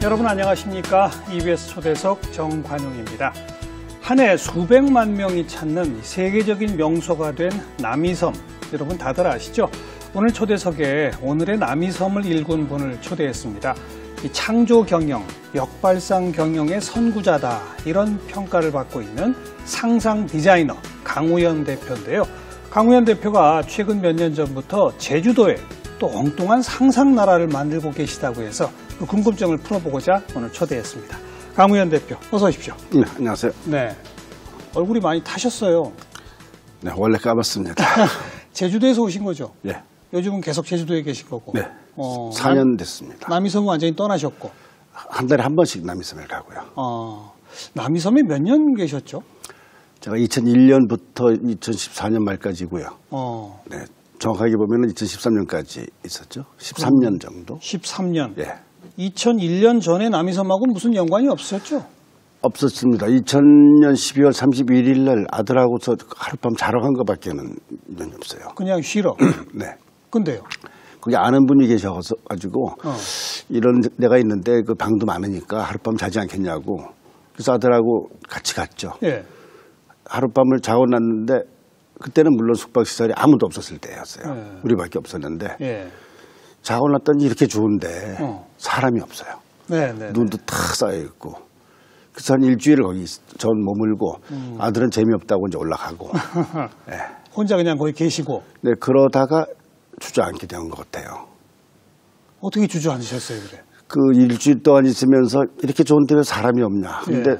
여러분 안녕하십니까? EBS 초대석 정관용입니다. 한 해 수백만 명이 찾는 세계적인 명소가 된 남이섬, 여러분 다들 아시죠? 오늘 초대석에 오늘의 남이섬을 일군 분을 초대했습니다. 이 창조 경영, 역발상 경영의 선구자다, 이런 평가를 받고 있는 상상 디자이너 강우현 대표인데요. 강우현 대표가 최근 몇 년 전부터 제주도에 또 엉뚱한 상상 나라를 만들고 계시다고 해서 그 궁금증을 풀어보고자 오늘 초대했습니다. 강우현 대표, 어서 오십시오. 네, 안녕하세요. 네, 얼굴이 많이 타셨어요. 네, 원래 까봤습니다. 제주도에서 오신 거죠? 네. 요즘은 계속 제주도에 계신 거고. 네. 4년 됐습니다. 남이섬은 완전히 떠나셨고. 한 달에 한 번씩 남이섬을 가고요. 남이섬에 몇 년 계셨죠? 제가 2001년부터 2014년 말까지고요. 네. 정확하게 보면 2013년까지 있었죠. 13년 정도. 13년. 예. 2001년 전에 남이섬하고 무슨 연관이 없었죠? 없었습니다. 2000년 12월 31일 날 아들하고서 하룻밤 자러 간 것밖에는 면이 없어요. 그냥 쉬러? 네. 근데요? 거기 아는 분이 계셔가지고 이런 데가 있는데 그 방도 많으니까 하룻밤 자지 않겠냐고. 그래서 아들하고 같이 갔죠. 예. 하룻밤을 자고 났는데 그때는 물론 숙박시설이 아무도 없었을 때였어요. 예. 우리밖에 없었는데 예. 자고 났더니 이렇게 좋은데 사람이 없어요. 네, 네. 눈도 탁 쌓여있고. 그래서 한 일주일을 거기 전 머물고 아들은 재미없다고 이제 올라가고. 네. 혼자 그냥 거기 계시고. 네, 그러다가 주저앉게 된 것 같아요. 어떻게 주저앉으셨어요, 그래? 그 일주일 동안 있으면서 이렇게 좋은데 왜 사람이 없냐. 근데 예.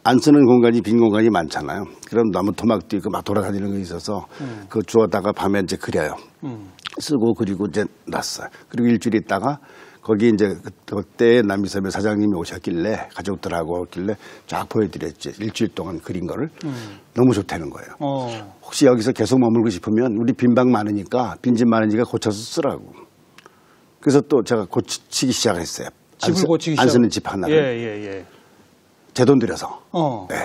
안 쓰는 공간이 빈 공간이 많잖아요. 그럼 나무 토막도 있고 막 돌아다니는 거 있어서 그 주워다가 밤에 이제 그려요. 쓰고 그리고 이제 놨어요. 그리고 일주일 있다가 거기 이제 그때 남이섬의 사장님이 오셨길래 가족들하고 오길래 쫙 보여드렸지. 일주일 동안 그린 거를. 너무 좋다는 거예요. 혹시 여기서 계속 머물고 싶으면 우리 빈방 많으니까 빈집 많으니까 고쳐서 쓰라고. 그래서 또 제가 고치기 시작했어요. 집을 고치기 안 쓰는 집 하나를. 예. 제 돈 들여서. 네.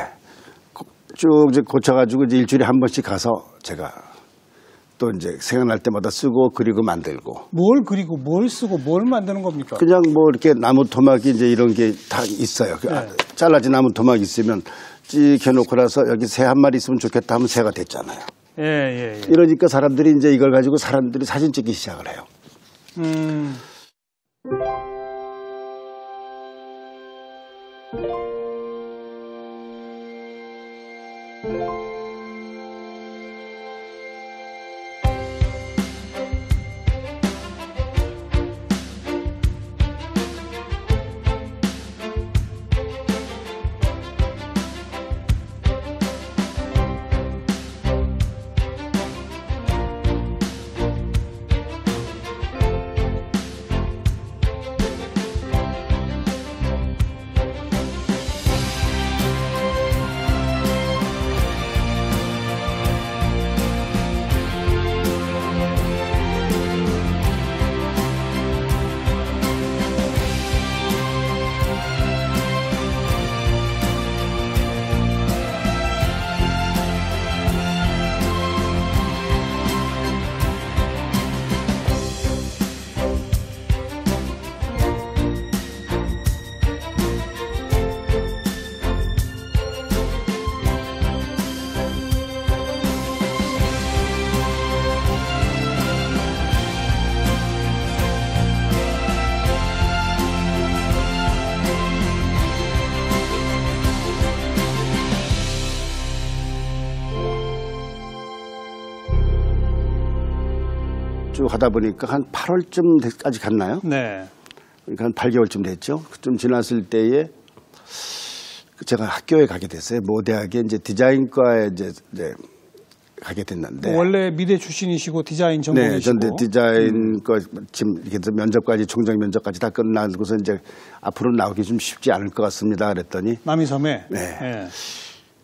쭉 이제 고쳐가지고 이제 일주일에 한 번씩 가서 제가 또 이제 생각날 때마다 쓰고 그리고 만들고. 뭘 그리고 뭘 쓰고 뭘 만드는 겁니까? 그냥 뭐 이렇게 나무 토막이 이제 이런 게 다 있어요. 네. 잘라진 나무 토막 있으면 찍 해놓고 나서 여기 새 한 마리 있으면 좋겠다 하면 새가 됐잖아요. 예. 이러니까 사람들이 이제 이걸 가지고 사람들이 사진 찍기 시작을 해요. 쭉 하다 보니까 한 8월쯤까지 갔나요? 네. 그러니까 한 8개월쯤 됐죠. 좀 지났을 때에 제가 학교에 가게 됐어요. 모대학에 이제 디자인과에 이제 가게 됐는데. 원래 미대 출신이시고 디자인 전공이시고. 네, 전대 디자인과 지금 이렇게 면접까지 총정 면접까지 다 끝나고서 이제 앞으로 나오기 좀 쉽지 않을 것 같습니다. 그랬더니 남이섬에. 네. 예.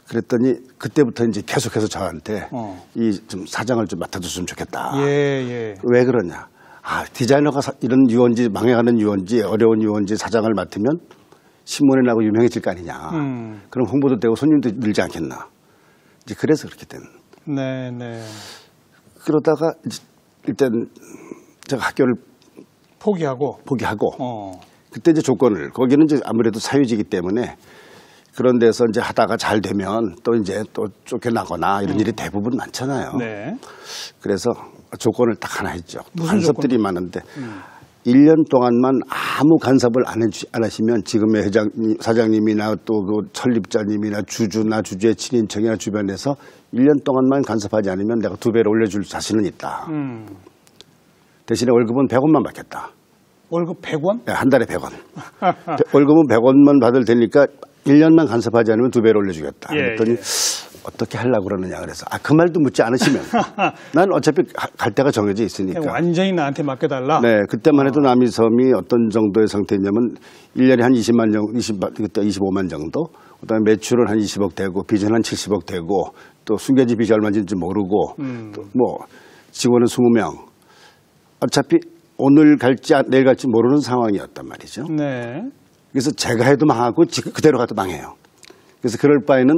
그랬더니 그때부터 이제 계속해서 저한테 이 좀 사장을 좀 맡아줬으면 좋겠다. 예. 왜 그러냐? 디자이너가 이런 유원지, 망해가는 유원지, 어려운 유원지 사장을 맡으면 신문에 나고 유명해질 거 아니냐. 그럼 홍보도 되고 손님도 늘지 않겠나. 이제 그래서 그렇게 된. 네. 그러다가 일단 제가 학교를 포기하고. 그때 이제 조건을 거기는 이제 아무래도 사유지이기 때문에 그런 데서 이제 하다가 잘 되면 또 이제 또 쫓겨나거나 이런 일이 대부분 많잖아요. 네. 그래서 조건을 딱 하나 했죠. 무슨 간섭들이 많은데 1년 동안만 아무 간섭을 안 하시면 지금의 사장님이나 또 그 설립자님이나 주주나 주주의 친인척이나 주변에서 1년 동안만 간섭하지 않으면 내가 2배로 올려줄 자신은 있다. 대신에 월급은 100원만 받겠다. 월급 100원? 네, 한 달에 100원. 월급은 100원만 받을 테니까 1년만 간섭하지 않으면 2배로 올려주겠다. 예, 그랬더니 어떻게 하려고 그러느냐 그래서 그 말도 묻지 않으시면 난 어차피 갈 데가 정해져 있으니까. 완전히 나한테 맡겨달라? 네. 그때만 해도 남이섬이 어떤 정도의 상태냐면 1년에 한 20만 정도, 그때 25만 정도, 그다음에 매출은 한 20억 되고 빚은 한 70억 되고 또 숨겨진 빚이 얼마인지 모르고 또 뭐 직원은 20명. 어차피 오늘 갈지 내일 갈지 모르는 상황이었단 말이죠. 네. 그래서 제가 해도 망하고 그대로 가도 망해요. 그래서 그럴 바에는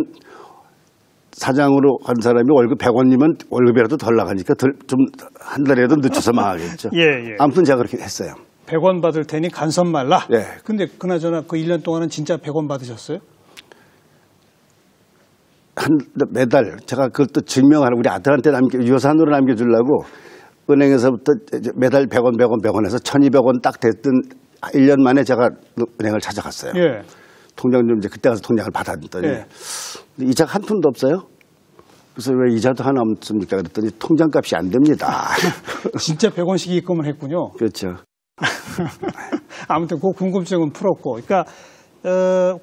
사장으로 간 사람이 월급 100원이면 월급이라도 덜 나가니까 좀 한 달이라도 늦춰서 망하겠죠. 예. 아무튼 제가 그렇게 했어요. 100원 받을 테니 간섭 말라? 네. 근데 그나저나 그 1년 동안은 진짜 100원 받으셨어요? 매달 제가 그것도 증명하라고 우리 아들한테 유산으로 남겨주려고 은행에서부터 매달 100원 해서 1200원 딱 됐던 1년 만에 제가 은행을 찾아갔어요. 예. 통장 좀 이제 그때 가서 통장을 받았더니 예. 이자가 한 푼도 없어요. 그래서 왜 이자도 하나 없습니까? 그랬더니 통장값이 안 됩니다. 진짜 100원씩 입금을 했군요. 그렇죠. 아무튼 그 궁금증은 풀었고, 그러니까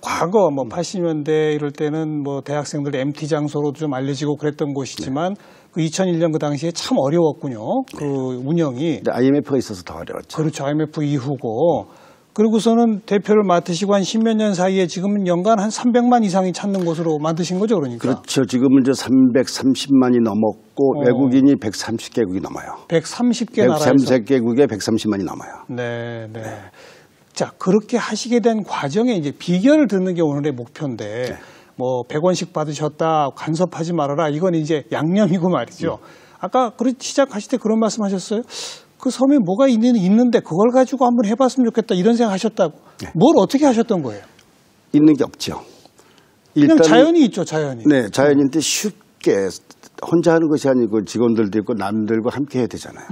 과거 뭐 80년대 이럴 때는 뭐 대학생들 MT 장소로도 좀 알려지고 그랬던 곳이지만 그 2001년 그 당시에 참 어려웠군요. 그 운영이. 근데 IMF가 있어서 더 어려웠죠. 그렇죠. IMF 이후고. 그리고서는 대표를 맡으시고 한 10몇 년 사이에 지금은 연간 한 300만 이상이 찾는 곳으로 만드신 거죠, 그러니까. 그렇죠. 지금은 이제 330만이 넘었고 외국인이 130개국이 넘어요. 130개 나라에서. 130개국에 130만이 넘어요. 네. 자, 그렇게 하시게 된 과정에 이제 비결을 듣는 게 오늘의 목표인데 뭐 100원씩 받으셨다, 간섭하지 말아라. 이건 이제 양념이고 말이죠. 아까 시작하실 때 그런 말씀 하셨어요. 그 섬에 뭐가 있는데 그걸 가지고 한번 해봤으면 좋겠다 이런 생각 하셨다고. 뭘 어떻게 하셨던 거예요? 있는 게 없죠. 그냥 자연이 있죠, 자연이. 네, 자연인데 쉽게 혼자 하는 것이 아니고 직원들도 있고 남들과 함께 해야 되잖아요.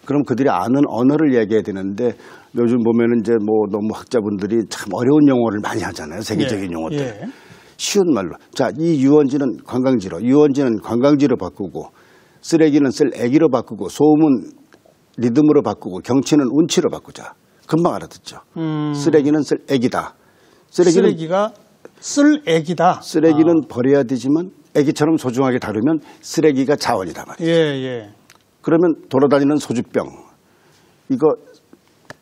그럼 그들이 아는 언어를 얘기해야 되는데 요즘 보면은 이제 뭐 너무 학자분들이 참 어려운 용어를 많이 하잖아요. 세계적인 용어들. 예. 쉬운 말로. 자, 이 유원지는 관광지로, 유원지는 관광지로 바꾸고 쓰레기는 쓰레기로 바꾸고 소음은 리듬으로 바꾸고 경치는 운치로 바꾸자. 금방 알아듣죠. 쓰레기는 쓰레기다. 쓰레기가 쓸애기다. 쓰레기는 버려야 되지만 애기처럼 소중하게 다루면 쓰레기가 자원이다 말이죠. 예. 그러면 돌아다니는 소주병 이거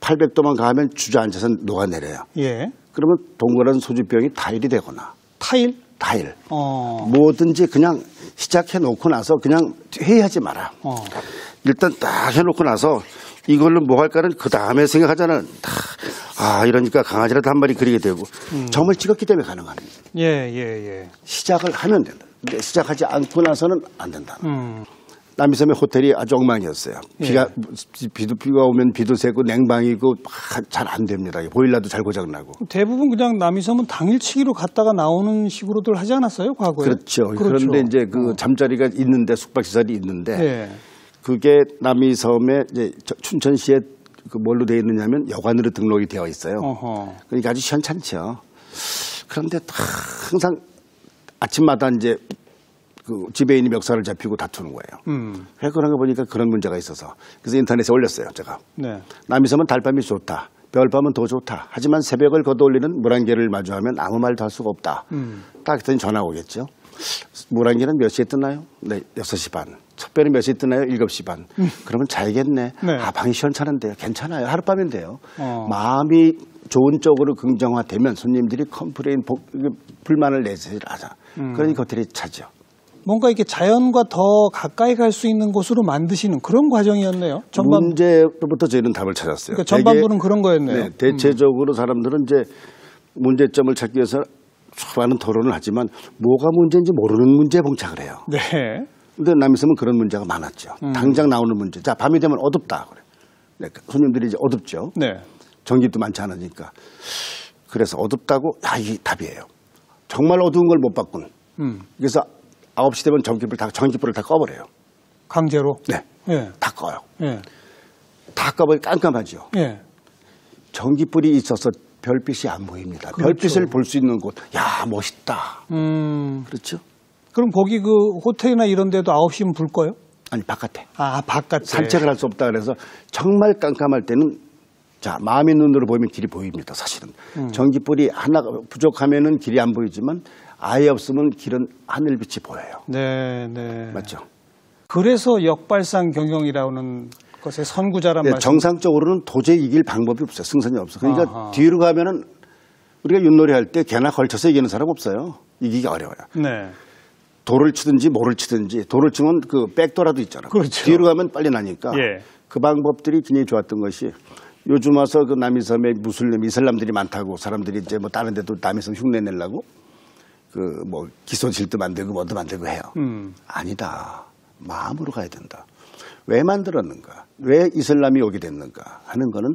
800도만 가면 주저앉아서 녹아내려요. 예. 그러면 동그란 소주병이 타일이 되거나 타일. 뭐든지 그냥 시작해 놓고 나서 그냥 회의하지 마라. 일단 딱 해놓고 나서 이걸로 뭐 할까는 그 다음에 생각하잖아. 이러니까 강아지라도 한 마리 그리게 되고 점을 찍었기 때문에 가능한 겁니다. 예. 시작을 하면 된다. 근데 시작하지 않고 나서는 안 된다. 남이섬의 호텔이 아주 엉망이었어요. 비가 오면 비도 새고 냉방이고 잘 안 됩니다. 보일러도 잘 고장나고. 대부분 그냥 남이섬은 당일치기로 갔다가 나오는 식으로들 하지 않았어요, 과거에? 그렇죠. 그런데 이제 그 잠자리가 있는데 숙박시설이 있는데 그게 남이섬에 이제 춘천시에 그 뭘로 되어 있느냐면 여관으로 등록이 되어 있어요. 그러니까 아주 시원찮죠. 그런데 항상 아침마다 이제 그 지배인이 멱살을 잡히고 다투는 거예요. 왜 그런가 보니까 그런 문제가 있어서 그래서 인터넷에 올렸어요, 제가. 남이섬은 달밤이 좋다. 별밤은 더 좋다. 하지만 새벽을 걷어올리는 물안개를 마주하면 아무 말도 할 수가 없다. 딱 했더니 전화 오겠죠. 물안개는 몇 시에 뜨나요? 네, 6시 반. 촛별이 몇 시에 뜨나요? 7시 반. 그러면 자야겠네. 방이 시원찮은데요. 괜찮아요. 하룻밤인데요. 마음이 좋은 쪽으로 긍정화되면 손님들이 컴플레인, 불만을 내지 하자. 그러니까 호텔이 차죠. 뭔가 이렇게 자연과 더 가까이 갈 수 있는 곳으로 만드시는 그런 과정이었네요. 문제로부터 저희는 답을 찾았어요. 그러니까 전반부는 그런 거였네요. 네, 대체적으로 사람들은 이제 문제점을 찾기 위해서 수많은 토론을 하지만 뭐가 문제인지 모르는 문제에 봉착을 해요. 네. 근데 남이섬은 그런 문제가 많았죠. 당장 나오는 문제. 자, 밤이 되면 어둡다. 그래. 네, 손님들이 이제 어둡죠. 네. 전기도 많지 않으니까. 그래서 어둡다고 이게 답이에요. 정말 어두운 걸 못 봤군. 그래서 9시 되면 전기불을 다 꺼버려요. 강제로? 네. 예. 다 꺼요. 예. 다 꺼버리고 깜깜하죠. 예. 전기불이 있어서 별빛이 안 보입니다. 그렇죠. 별빛을 볼 수 있는 곳. 야, 멋있다. 그렇죠? 그럼 거기 그 호텔이나 이런 데도 9시면 불 꺼요? 아니, 바깥에. 아, 바깥에. 산책을 할 수 없다 그래서 정말 깜깜할 때는 자, 마음의 눈으로 보이면 길이 보입니다, 사실은. 전기불이 하나가 부족하면은 길이 안 보이지만 아예 없으면 길은 하늘빛이 보여요. 네, 네. 맞죠? 그래서 역발상 경영이라는 것의 선구자란 네, 말씀. 정상적으로는 도저히 이길 방법이 없어요. 승산이 없어. 그러니까 아하. 뒤로 가면은 우리가 윷놀이 할 때 개나 걸쳐서 이기는 사람 없어요. 이기기 어려워요. 네. 돌을 치든지 모를 치든지 돌을 치면 그 백도라도 있잖아. 그렇죠. 뒤로 가면 빨리 나니까 예. 그 방법들이 굉장히 좋았던 것이 요즘 와서 그 남이섬에 무슬림 이슬람들이 많다고 사람들이 이제 뭐 다른 데도 남이섬 흉내 내려고 그 뭐 기소실도 만들고 뭐도 만들고 해요. 아니다. 마음으로 가야 된다. 왜 만들었는가? 왜 이슬람이 오게 됐는가? 하는 거는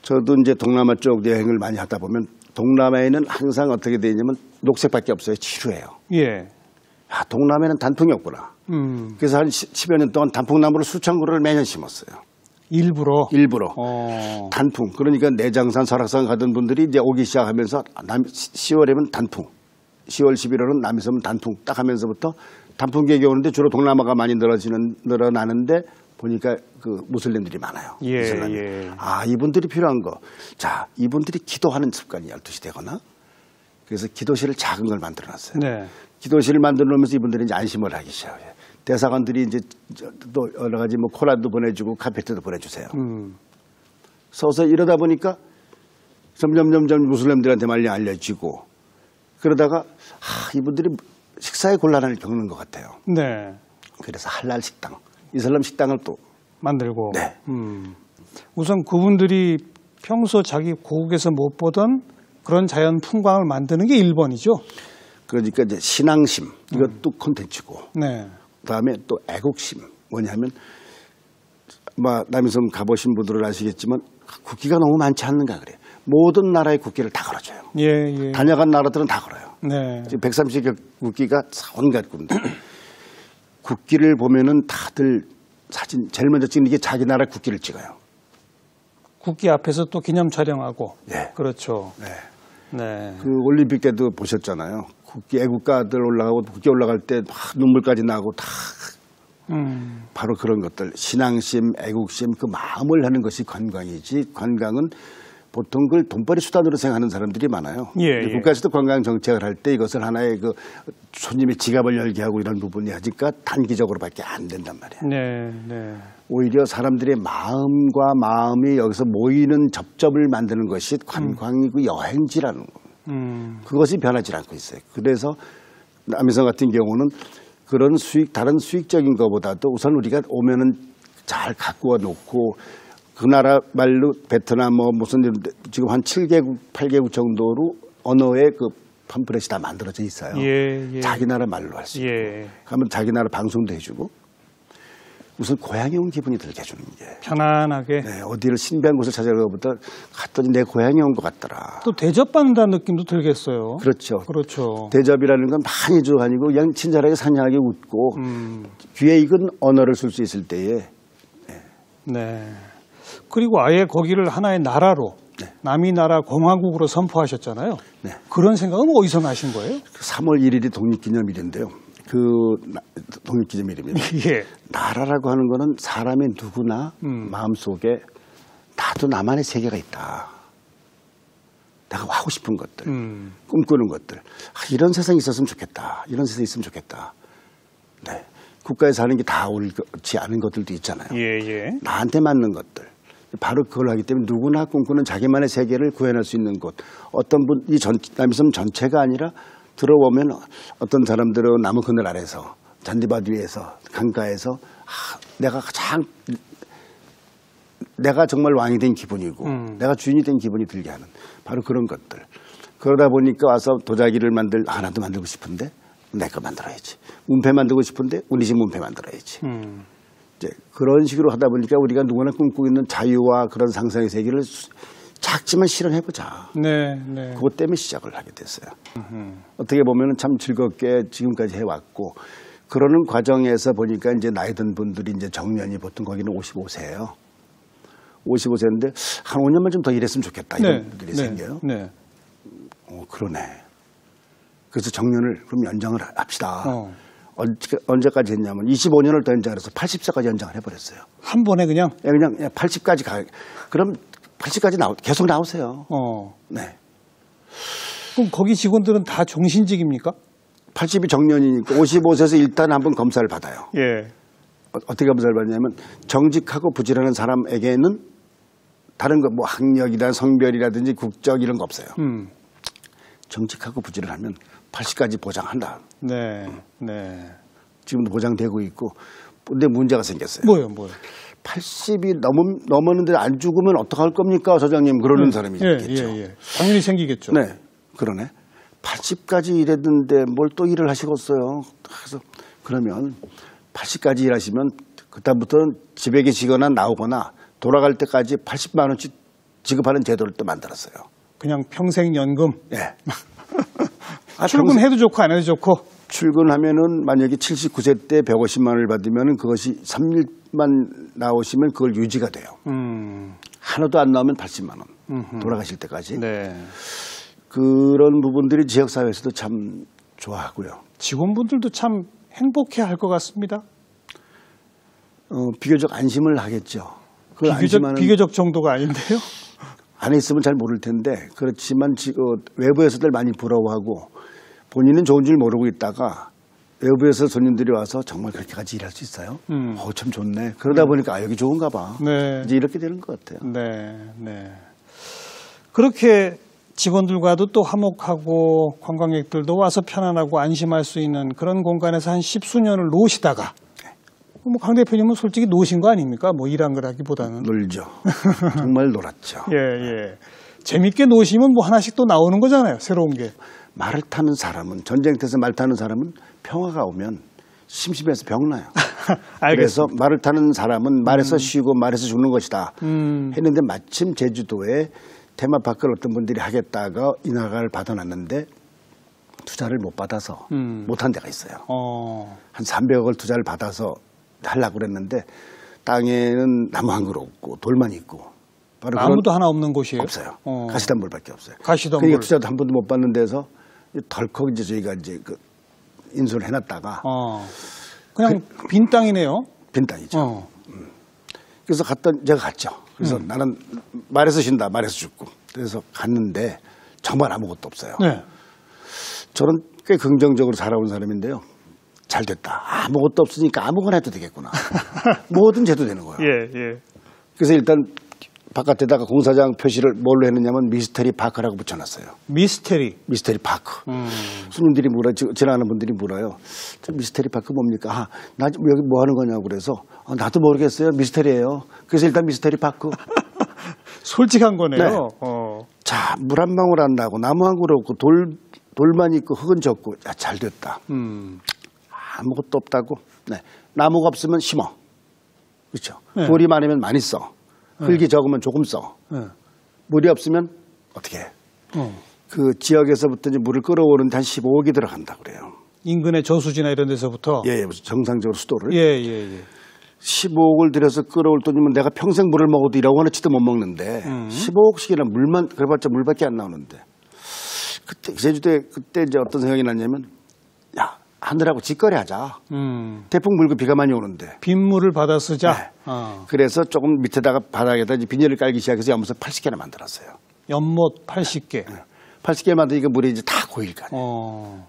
저도 이제 동남아 쪽 여행을 많이 하다 보면 동남아에는 항상 어떻게 되냐면 녹색밖에 없어요. 지루해요. 예. 야, 동남아에는 단풍이 없구나. 그래서 한 10여 년 동안 단풍나무를 수천 그루를 매년 심었어요. 일부러. 단풍. 그러니까 내장산, 설악산 가던 분들이 이제 오기 시작하면서 10월이면 단풍, 10월, 11월은 남이섬은 단풍 딱 하면서부터 단풍 계획이 오는데 주로 동남아가 많이 늘어나는데 보니까 그 무슬림들이 많아요. 예, 이슬람이. 예. 아, 이분들이 필요한 거. 자, 이분들이 기도하는 습관이 12시 되거나 그래서 기도실을 작은 걸 만들어 놨어요. 네. 기도실을 만들어 놓으면서 이분들이 이제 안심을 하기 시작해요. 대사관들이 이제 또 여러 가지 뭐 코란도 보내주고 카페트도 보내주세요. 서서 이러다 보니까 점점 무슬림들한테 많이 알려지고 그러다가 이분들이 식사에 곤란을 겪는 것 같아요. 네. 그래서 할랄 식당, 이슬람 식당을 또 만들고. 네. 우선 그분들이 평소 자기 고국에서 못 보던 그런 자연 풍광을 만드는 게 1번이죠. 그러니까 이제 신앙심 이것도 콘텐츠고 네. 그다음에 또 애국심 뭐냐면 남이섬 가보신 분들은 아시겠지만 국기가 너무 많지 않는가 그래요. 모든 나라의 국기를 다 걸어줘요. 예. 다녀간 나라들은 다 걸어요. 네. 지금 130개 국기가 온갖 군데 국기를 보면은 다들 사진 제일 먼저 찍는 게 자기 나라 국기를 찍어요. 국기 앞에서 또 기념 촬영하고. 네. 그렇죠. 네. 네. 그 올림픽 때도 보셨잖아요. 국기 애국가들 올라가고 국기 올라갈 때 막 눈물까지 나고 다 바로 그런 것들 신앙심, 애국심 그 마음을 하는 것이 관광이지 관광은 보통 그걸 돈벌이 수단으로 생각하는 사람들이 많아요. 예. 국가에서도 관광 정책을 할 때 이것을 하나의 그 손님의 지갑을 열게 하고 이런 부분이 하니까 단기적으로밖에 안 된단 말이에요. 네. 오히려 사람들의 마음과 마음이 여기서 모이는 접점을 만드는 것이 관광이고 여행지라는 거. 그것이 변하지 않고 있어요. 그래서 남이섬 같은 경우는 그런 다른 수익적인 것보다도 우선 우리가 오면은 잘 가꾸어 놓고 그 나라 말로 베트남 무슨 지금 한 7개국, 8개국 정도로 언어의 그 팜플렛이 다 만들어져 있어요. 예. 자기 나라 말로 할 수 있고. 그러면 자기 나라 방송도 해주고 우선 고향에 온 기분이 들게 해주는 게. 편안하게. 네, 어디를 신비한 곳을 찾아가는 것보다 갔더니 내 고향에 온 것 같더라. 또 대접받는다는 느낌도 들겠어요. 그렇죠. 대접이라는 건 많이 줘 아니고 그냥 친절하게 상냥하게 웃고 귀에 익은 언어를 쓸 수 있을 때에. 네. 그리고 아예 거기를 하나의 나라로 남이 나라 공화국으로 선포하셨잖아요. 네. 그런 생각은 어디서 나신 거예요? 3월 1일이 독립기념일인데요. 그 독립기념일입니다. 예. 나라라고 하는 거는 사람의 누구나 마음속에 나도 나만의 세계가 있다. 내가 하고 싶은 것들, 꿈꾸는 것들. 이런 세상이 있었으면 좋겠다. 이런 세상이 있으면 좋겠다. 네. 국가에 사는 게 다 옳지 않은 것들도 있잖아요. 예. 나한테 맞는 것들. 바로 그걸 하기 때문에 누구나 꿈꾸는 자기만의 세계를 구현할 수 있는 곳. 어떤 분, 남이섬 전체가 아니라 들어보면 어떤 사람들은 나무 그늘 아래서 잔디밭 위에서 강가에서 내가 정말 왕이 된 기분이고 내가 주인이 된 기분이 들게 하는 바로 그런 것들. 그러다 보니까 와서 도자기를 나도 만들고 싶은데 내 거 만들어야지. 문패 만들고 싶은데 우리 집 문패 만들어야지. 이제 그런 식으로 하다 보니까 우리가 누구나 꿈꾸고 있는 자유와 그런 상상의 세계를 작지만 실현해보자. 네, 네. 그것 때문에 시작을 하게 됐어요. 어떻게 보면 참 즐겁게 지금까지 해왔고, 그러는 과정에서 보니까 이제 나이 든 분들이 이제 정년이 보통 거기는 55세예요. 55세인데 한 5년만 좀 더 일했으면 좋겠다 이런 분들이 생겨요. 네. 그러네. 그래서 정년을 그럼 연장을 합시다. 언제까지 했냐면 25년을 더 연장해서 80세까지 연장을 해버렸어요. 한 번에 그냥? 그냥 80까지 가. 그럼 80까지 계속 나오세요. 네. 그럼 거기 직원들은 다 종신직입니까? 80이 정년이니까 55세에서 일단 한번 검사를 받아요. 예. 어떻게 검사를 받냐면 정직하고 부지런한 사람에게는 다른 거 뭐 학력이나 성별이라든지 국적 이런 거 없어요. 정직하고 부지런하면 80까지 보장한다. 네, 네. 지금도 보장되고 있고, 근데 문제가 생겼어요. 뭐요? 80이 넘었는데 안 죽으면 어떡할 겁니까, 소장님? 그러는 사람이 있겠죠. 예. 당연히 생기겠죠. 네, 그러네. 80까지 일했는데 뭘 또 일을 하시겠어요. 그래서 그러면 80까지 일하시면 그다음부터는 집에 계시거나 나오거나 돌아갈 때까지 80만 원씩 지급하는 제도를 또 만들었어요. 그냥 평생 연금. 네. 출근해도 좋고 안 해도 좋고. 출근하면은 만약에 79세 때 150만 원을 받으면은 그것이 3일만 나오시면 그걸 유지가 돼요. 하나도 안 나오면 80만 원. 돌아가실 때까지. 네. 그런 부분들이 지역사회에서도 참 좋아하고요. 직원분들도 참 행복해 할 것 같습니다. 비교적 안심을 하겠죠. 비교적 정도가 아닌데요? 안에 있으면 잘 모를 텐데, 그렇지만 외부에서들 많이 부러워하고 본인은 좋은 줄 모르고 있다가 외부에서 손님들이 와서 정말 그렇게까지 일할 수 있어요? 참 좋네. 그러다 보니까 여기 좋은가 봐. 네. 이제 이렇게 되는 것 같아요. 네. 그렇게 직원들과도 또 화목하고 관광객들도 와서 편안하고 안심할 수 있는 그런 공간에서 한 10수년을 노시다가 뭐 강 대표님은 솔직히 노신 거 아닙니까? 뭐 일한 거라기보다는. 놀죠. 정말 놀았죠. 예. 재밌게 노시면 뭐 하나씩 또 나오는 거잖아요. 새로운 게. 말을 타는 사람은, 전쟁터에서 말 타는 사람은 평화가 오면 심심해서 병나요. 그래서 말을 타는 사람은 말에서 쉬고 말에서 죽는 것이다. 했는데 마침 제주도에 테마파크를 어떤 분들이 하겠다가 인허가를 받아놨는데 투자를 못 받아서 못한 데가 있어요. 한 300억을 투자를 받아서 하려고 그랬는데 땅에는 나무 한 그루 없고 돌만 있고. 바로 나무도 하나 없는 곳이에요? 없어요. 가시덤불밖에 없어요. 가시덤불. 그러니까 투자도 한 번도 못 받는 데서 덜컥 이제 저희가 이제 인수를 해놨다가 그냥 빈 땅이네요. 빈 땅이죠. 그래서 제가 갔죠. 그래서 나는 말에서 쉰다, 말에서 죽고. 그래서 갔는데 정말 아무것도 없어요. 네. 저는 꽤 긍정적으로 살아온 사람인데요. 잘 됐다. 아무것도 없으니까 아무거나 해도 되겠구나. 뭐든 해도 되는 거예요. 예. 그래서 일단 바깥에다가 공사장 표시를 뭘로 했느냐면 미스테리 파크라고 붙여놨어요. 미스테리 파크. 손님들이 지나가는 분들이 물어요. 저 미스테리 파크 뭡니까? 나 여기 뭐 하는 거냐고 그래서 나도 모르겠어요. 미스테리예요. 그래서 일단 미스테리 파크. 솔직한 거네요. 네. 자, 물 한 방울 안 나고 나무 한 그루 없고 돌만 있고 흙은 적고 잘 됐다. 아무것도 없다고. 네. 나무가 없으면 심어. 그렇죠. 네. 돌이 많으면 많이 써. 흙이 적으면 조금 써. 물이 없으면 어떻게 해? 그 지역에서부터 이제 물을 끌어오는데 한 15억이 들어간다 그래요. 인근의 저수지나 이런 데서부터? 예, 정상적으로 수도를. 예. 15억을 들여서 끌어올 돈이면 내가 평생 물을 먹어도 1억 원어치도 못 먹는데 15억씩이나 물만 그래봤자 물밖에 안 나오는데 그때 제주도에 그때 이제 어떤 생각이 났냐면 야 하늘하고 직거래하자. 태풍 불고 비가 많이 오는데 빗물을 받아 쓰자. 네. 그래서 조금 밑에다가 바닥에다 이제 비닐을 깔기 시작해서 연못을 80개나 만들었어요. 연못 80개. 80개 만드니까 물이 이제 다 고일 거 아니에요.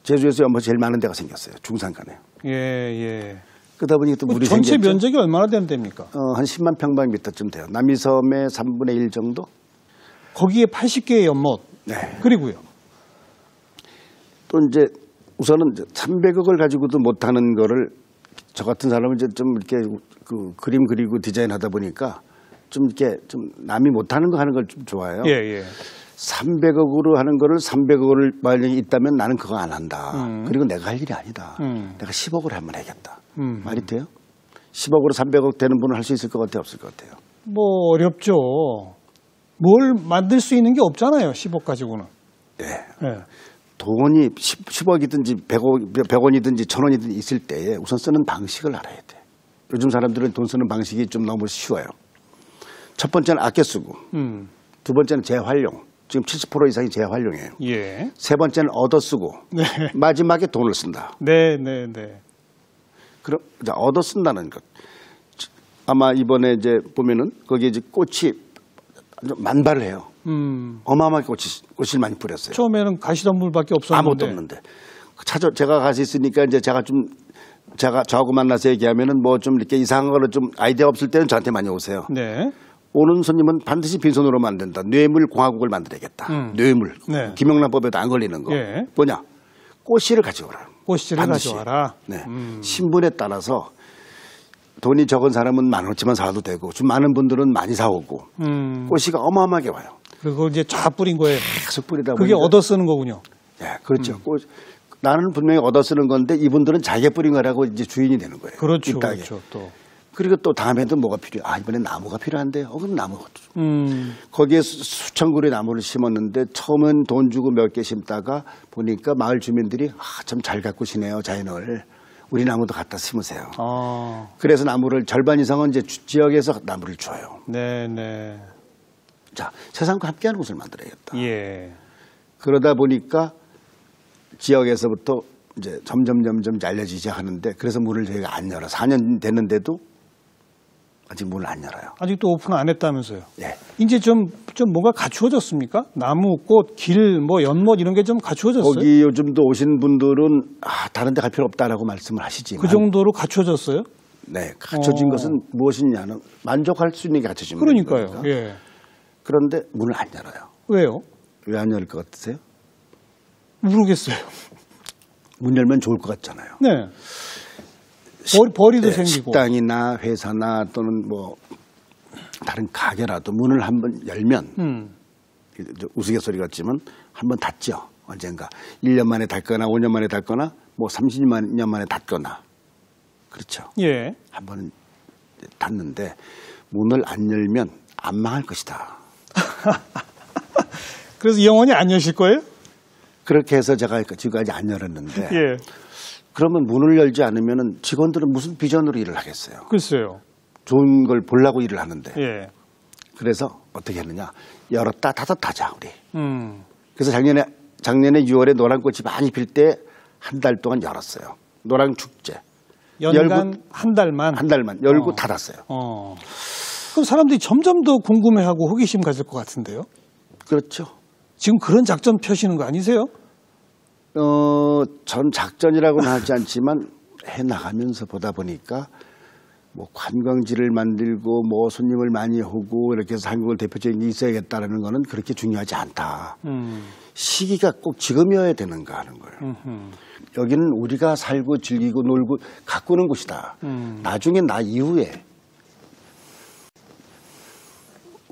제주에서 연못이 제일 많은 데가 생겼어요. 중산간에. 예. 그러다 보니까 또 물이 전체 생겼죠. 면적이 얼마나 되는 데입니까? 한 10만 평방미터쯤 돼요. 남이섬의 3분의 1 정도? 거기에 80개의 연못. 네. 그리고요. 또 이제 우선은 300억을 가지고도 못하는 거를 저 같은 사람은 이제 좀 이렇게 그 그림 그리고 디자인하다 보니까 좀 이렇게 좀 남이 못하는 거 하는 걸 좀 좋아해요. 예. 300억으로 하는 거를 300억을 만약에 있다면 나는 그거 안 한다. 그리고 내가 할 일이 아니다. 내가 10억을 하면 해야겠다. 말이 돼요? 10억으로 300억 되는 분은 할 수 있을 것 같아요? 없을 것 같아요? 뭐 어렵죠. 뭘 만들 수 있는 게 없잖아요. 10억 가지고는. 네. 예. 돈이 10억이든지 100원이든지 1000원이든지 있을 때에 우선 쓰는 방식을 알아야 돼. 요즘 사람들은 돈 쓰는 방식이 좀 너무 쉬워요. 첫 번째는 아껴 쓰고, 두 번째는 재활용. 지금 70% 이상이 재활용이에요. 예. 세 번째는 얻어 쓰고, 네. 마지막에 돈을 쓴다. 네, 네, 네. 그럼 자, 얻어 쓴다는 것. 아마 이번에 이제 보면은 거기에 이제 꽃이 아주 만발을 해요. 어마어마하게 꽃을 많이 뿌렸어요. 처음에는 가시덤불밖에 없었는데. 아무것도 없는데. 제가 가서 있으니까 이제 제가 저하고 만나서 얘기하면은 뭐 좀 이렇게 이상한 거를 좀 아이디어 없을 때는 저한테 많이 오세요. 네. 오는 손님은 반드시 빈손으로 만든다. 뇌물 공화국을 만들어야겠다. 뇌물. 네. 김영란법에도 안 걸리는 거. 예. 뭐냐? 꽃씨를 가져오라. 꽃씨를 반드시. 가져와라. 네. 신분에 따라서 돈이 적은 사람은 10,000원치만 사도 되고 좀 많은 분들은 많이 사오고 꽃씨가 어마어마하게 와요. 그걸 이제 쫙 뿌린 거예요. 계속 뿌리다 그게 보니까 얻어 쓰는 거군요. 네, 그렇죠. 나는 분명히 얻어 쓰는 건데 이분들은 자기가 뿌린 거라고 이제 주인이 되는 거예요. 그렇죠. 이 땅에. 그렇죠. 또. 그리고 또 다음에도 뭐가 필요해? 아, 이번엔 나무가 필요한데? 그럼 나무. 거기에 수천 그루의 나무를 심었는데 처음엔 돈 주고 몇 개 심다가 보니까 마을 주민들이 참 잘 가꾸시네요, 자연을. 우리 나무도 갖다 심으세요. 그래서 나무를 절반 이상은 이제 지역에서 나무를 줘요. 네, 네. 자, 세상과 함께하는 곳을 만들어야겠다. 예. 그러다 보니까 지역에서부터 이제 점점 알려지기 시작하는데 그래서 문을 저희가 안 열어. 4년 됐는데도 아직 문을 안 열어요. 아직도 오픈 안 했다면서요? 예. 이제 좀 뭔가 갖추어졌습니까? 나무, 꽃, 길, 뭐 연못 이런 게 좀 갖추어졌어요? 거기 요즘도 오신 분들은 다른 데 갈 필요 없다라고 말씀을 하시지만 그 정도로 갖추어졌어요? 네, 갖춰진 것은 무엇이냐는 만족할 수 있는 게 갖춰진 그러니까요. 겁니다. 예. 그런데 문을 안 열어요. 왜요? 왜 안 열릴 것 같으세요? 모르겠어요. 문 열면 좋을 것 같잖아요. 네. 벌이도 생기고. 식당이나 회사나 또는 뭐 다른 가게라도 문을 한번 열면 우스갯소리 같지만 한번 닫죠. 언젠가 1년 만에 닫거나 5년 만에 닫거나 뭐 30년 만에 닫거나 그렇죠. 예. 한번 닫는데 문을 안 열면 안 망할 것이다. 그래서 영원히 안 여실 거예요? 그렇게 해서 제가 지금까지 안 열었는데 예. 그러면 문을 열지 않으면 직원들은 무슨 비전으로 일을 하겠어요. 글쎄요. 좋은 걸 보려고 일을 하는데. 예. 그래서 어떻게 했느냐. 열었다 닫았다 우리. 그래서 작년에 6월에 노란 꽃이 많이 필 때 한 달 동안 열었어요. 노란 축제. 연간 한 달만? 한 달만 열고 닫았어요. 그럼 사람들이 점점 더 궁금해하고 호기심 가질 것 같은데요? 그렇죠. 지금 그런 작전 펴시는 거 아니세요? 전 작전이라고는 하지 않지만 해나가면서 보다 보니까 뭐 관광지를 만들고 뭐 손님을 많이 오고 이렇게 해서 한국을 대표적인 게 있어야겠다라는 거는 그렇게 중요하지 않다. 시기가 꼭 지금이어야 되는가 하는 거예요. 여기는 우리가 살고 즐기고 놀고 가꾸는 곳이다. 나중에 나 이후에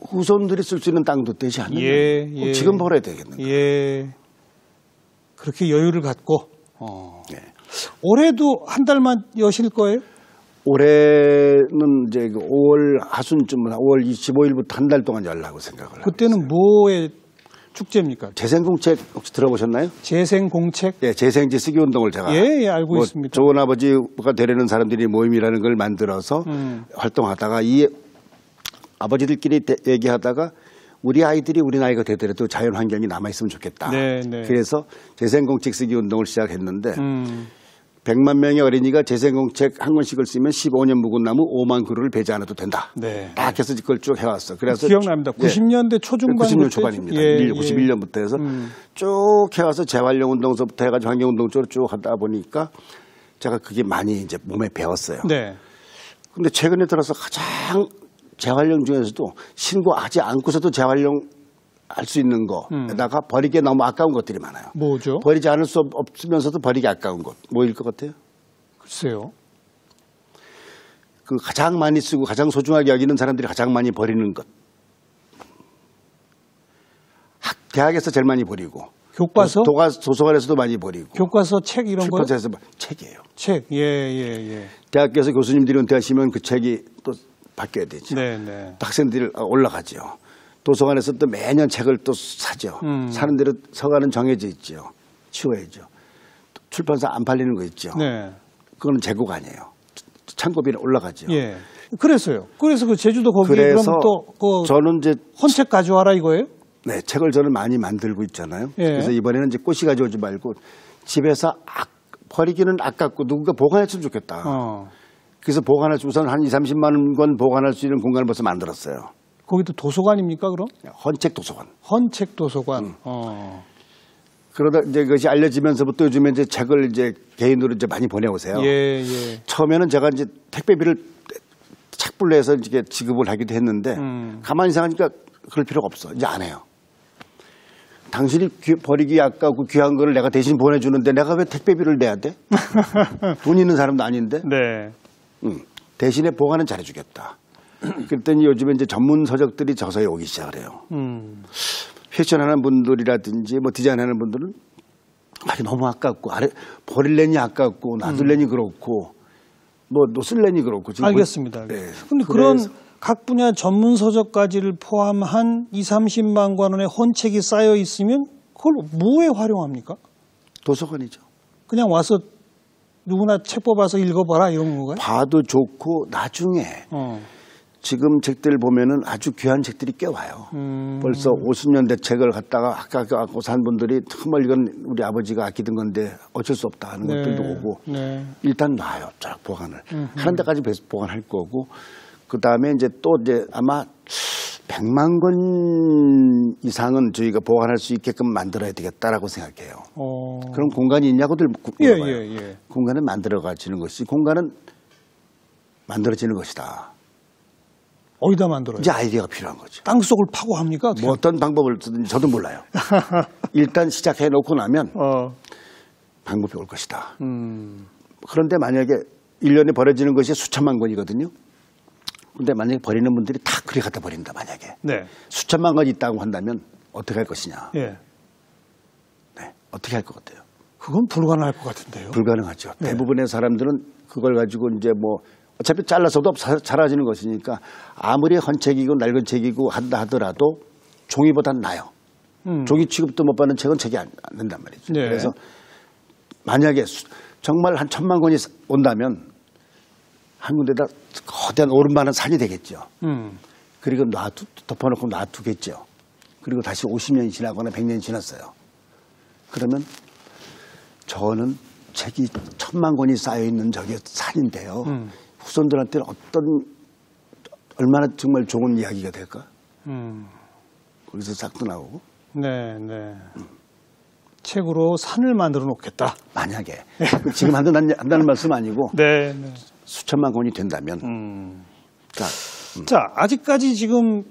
후손들이 쓸 수 있는 땅도 되지 않느냐. 꼭 지금 벌어야 되겠는가. 예. 그렇게 여유를 갖고. 예. 올해도 한 달만 여실 거예요? 올해는 이제 5월 하순쯤, 5월 25일부터 한 달 동안 열라고 생각을 하고 그때는 있어요. 뭐의 축제입니까? 재생공책 혹시 들어보셨나요? 재생공책? 예, 재생지 쓰기 운동을 제가 예, 알고 있습니다. 좋은 아버지가 되려는 사람들이 모임이라는 걸 만들어서 활동하다가 이 아버지들끼리 얘기하다가 우리 아이들이 우리 나이가 되더라도 자연 환경이 남아 있으면 좋겠다. 네, 네. 그래서 재생공책 쓰기 운동을 시작했는데 100만 명의 어린이가 재생공책 한 권씩을 쓰면 15년 묵은 나무 5만 그루를 베지 않아도 된다. 네. 딱 해서 그걸 쭉 해왔어. 그래서 기억납니다. 90년대 초중반 90년 초반입니다. 91년부터 해서 쭉 해와서 재활용 운동서부터 해가지고 환경운동 쪽으로 쭉 하다 보니까 제가 그게 많이 이제 몸에 배웠어요. 네. 근데 최근에 들어서 가장 재활용 중에서도 신고하지 않고서도 재활용 할 수 있는 거에다가 버리기 너무 아까운 것들이 많아요. 뭐죠? 버리지 않을 수 없으면서도 버리기 아까운 것. 뭐일 것 같아요? 글쎄요. 그 가장 많이 쓰고 가장 소중하게 여기는 사람들이 가장 많이 버리는 것. 대학에서 제일 많이 버리고 교과서? 도서관에서도 많이 버리고. 교과서, 책 이런 거? 출판사에서 책이에요. 책, 예. 대학교에서 교수님들이 은퇴하시면 그 책이 또 바뀌어야 되죠. 네. 학생들이 올라가죠. 도서관에서 또 매년 책을 또 사죠. 사는 대로 서가는 정해져 있죠. 치워야죠. 출판사 안 팔리는 거 있죠. 네. 그거는 재고가 아니에요. 창고비는 올라가죠. 예. 그래서요. 그래서 그 제주도 거기에 그래서 그럼 또 저는 이제 헌책 가져와라 이거예요? 네, 책을 저는 많이 만들고 있잖아요. 예. 그래서 이번에는 이제 꽃이 가져오지 말고 집에서 버리기는 아깝고 누군가 보관했으면 좋겠다. 그래서 보관할 수 우선 한 20-30만 권 보관할 수 있는 공간을 벌써 만들었어요. 거기도 도서관입니까 그럼? 헌책 도서관. 헌책 도서관. 그러다 이제 그것이 알려지면서부터 요즘에 이제 책을 이제 개인으로 이제 많이 보내오세요. 예. 처음에는 제가 이제 택배비를 착불로 해서 이제 지급을 하기도 했는데 가만히 생각하니까 그럴 필요가 없어. 이제 안 해요. 당신이 버리기 아까우고 귀한 거를 내가 대신 보내주는데 내가 왜 택배비를 내야 돼? 돈 있는 사람도 아닌데. 네. 대신에 보관은 잘해주겠다. 그랬더니 요즘에 이제 전문 서적들이 저서에 오기 시작을 해요. 패션하는 분들이라든지 뭐 디자인하는 분들은 너무 아깝고 버릴래니 아깝고 놔둘래니 그렇고 뭐 쓸래니 그렇고. 지금 알겠습니다. 네. 그런데 그런 각 분야 전문 서적까지를 포함한 20-30만 권의 헌책이 쌓여 있으면 그걸 뭐에 활용합니까? 도서관이죠. 그냥 와서 누구나 책 뽑아서 읽어봐라 이런 건가요? 봐도 좋고 나중에 지금 책들 보면은 아주 귀한 책들이 꽤 와요. 벌써 50년대 책을 갖다가 아까 갖고 산 분들이 정말 이건 우리 아버지가 아끼던 건데 어쩔 수 없다 하는 것들도 오고 일단 놔요. 쫙 보관을. 하는 데까지 보관할 거고 그다음에 이제 또 이제 아마 100만 권 이상은 저희가 보관할 수 있게끔 만들어야 되겠다라고 생각해요. 그런 공간이 있냐고들 물어봐요. 예. 공간은 만들어가지는 것이 공간은 만들어지는 것이다. 어디다 만들어요? 이제 아이디어가 필요한 거죠. 땅속을 파고 합니까? 어떻게? 뭐 어떤 방법을 쓰든지 저도 몰라요. 일단 시작해 놓고 나면 방법이 올 것이다. 그런데 만약에 1년에 버려지는 것이 수천만 권이거든요. 근데 만약에 버리는 분들이 다 그리 갖다 버린다 만약에. 네. 수천만 권이 있다고 한다면 어떻게 할 것이냐. 예. 네. 어떻게 할 것 같아요? 그건 불가능할 것 같은데요. 불가능하죠. 네. 대부분의 사람들은 그걸 가지고 이제 뭐 어차피 잘라서도 사라지는 것이니까 아무리 헌책이고 낡은 책이고 한다 하더라도 종이보단 나아요. 종이 취급도 못 받는 책은 책이 안 된단 말이죠. 네. 그래서 만약에 정말 한 1,000만 권이 온다면 한 군데다 거대한 오름만한 산이 되겠죠. 그리고 덮어놓고 놔두겠죠. 그리고 다시 50년이 지나거나 100년이 지났어요. 그러면 저는 책이 1,000만 권이 쌓여있는 저게 산인데요. 후손들한테는 얼마나 정말 좋은 이야기가 될까? 거기서 싹도 나오고. 네. 책으로 산을 만들어 놓겠다. 만약에. 지금 한다는 말씀 아니고. 네. 수천만 권이 된다면. 자, 아직까지 지금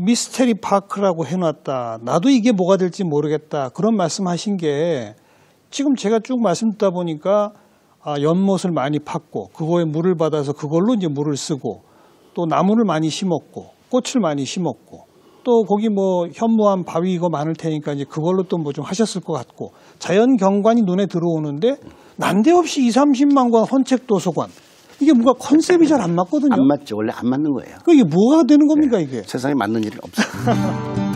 미스테리 파크라고 해놨다. 나도 이게 뭐가 될지 모르겠다. 그런 말씀하신 게 지금 제가 쭉 말씀 듣다 보니까 연못을 많이 팠고 그거에 물을 받아서 그걸로 이제 물을 쓰고 또 나무를 많이 심었고 꽃을 많이 심었고 또 거기 뭐 현무암 바위 이거 많을 테니까 이제 그걸로 또 뭐 좀 하셨을 것 같고 자연 경관이 눈에 들어오는데 난데없이 20-30만 권 헌책 도서관 이게 뭔가 컨셉이 잘 안 맞거든요. 안 맞죠. 원래 안 맞는 거예요. 이게 뭐가 되는 겁니까 이게? 세상에 맞는 일은 없어요.